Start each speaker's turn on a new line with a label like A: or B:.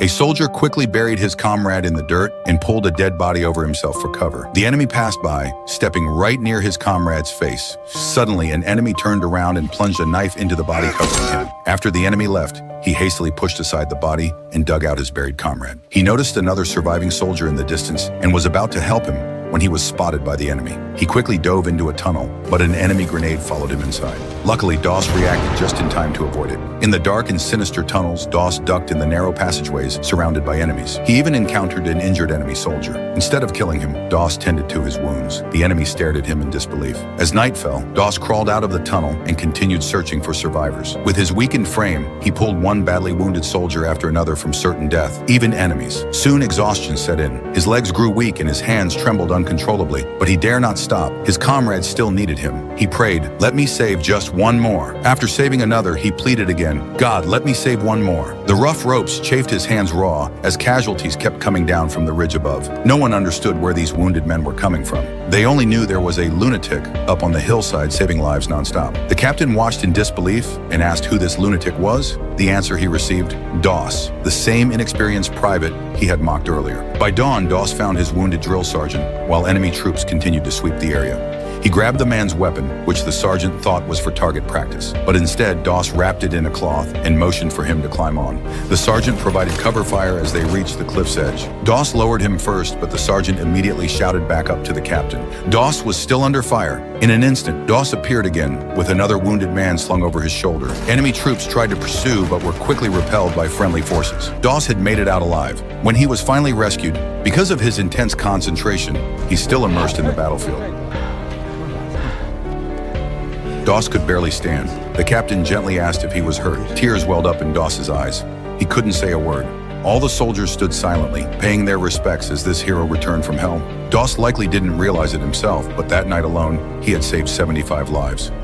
A: A soldier quickly buried his comrade in the dirt and pulled a dead body over himself for cover. The enemy passed by, stepping right near his comrade's face. Suddenly, an enemy turned around and plunged a knife into the body covering him. After the enemy left, he hastily pushed aside the body and dug out his buried comrade. He noticed another surviving soldier in the distance and was about to help him when he was spotted by the enemy. He quickly dove into a tunnel, but an enemy grenade followed him inside. Luckily, Doss reacted just in time to avoid it. In the dark and sinister tunnels, Doss ducked in the narrow passageways surrounded by enemies. He even encountered an injured enemy soldier. Instead of killing him, Doss tended to his wounds. The enemy stared at him in disbelief. As night fell, Doss crawled out of the tunnel and continued searching for survivors. With his weakened frame, he pulled one badly wounded soldier after another from certain death, even enemies. Soon exhaustion set in. His legs grew weak and his hands trembled uncontrollably, but he dare not stop. His comrades still needed him. He prayed, "Let me save just one more." After saving another, he pleaded again, "God, let me save one more." The rough ropes chafed his hands raw as casualties kept coming down from the ridge above. No one understood where these wounded men were coming from. They only knew there was a lunatic up on the hillside saving lives nonstop. The captain watched in disbelief and asked who this lunatic was. The answer he received, Doss, the same inexperienced private he had mocked earlier. By dawn, Doss found his wounded drill sergeant, while enemy troops continued to sweep the area. He grabbed the man's weapon, which the sergeant thought was for target practice, but instead Doss wrapped it in a cloth and motioned for him to climb on. The sergeant provided cover fire as they reached the cliff's edge. Doss lowered him first, but the sergeant immediately shouted back up to the captain. Doss was still under fire. In an instant, Doss appeared again, with another wounded man slung over his shoulder. Enemy troops tried to pursue, but were quickly repelled by friendly forces. Doss had made it out alive. When he was finally rescued, because of his intense concentration, he's still immersed in the battlefield. Doss could barely stand. The captain gently asked if he was hurt. Tears welled up in Doss's eyes. He couldn't say a word. All the soldiers stood silently, paying their respects as this hero returned from hell. Doss likely didn't realize it himself, but that night alone, he had saved 75 lives.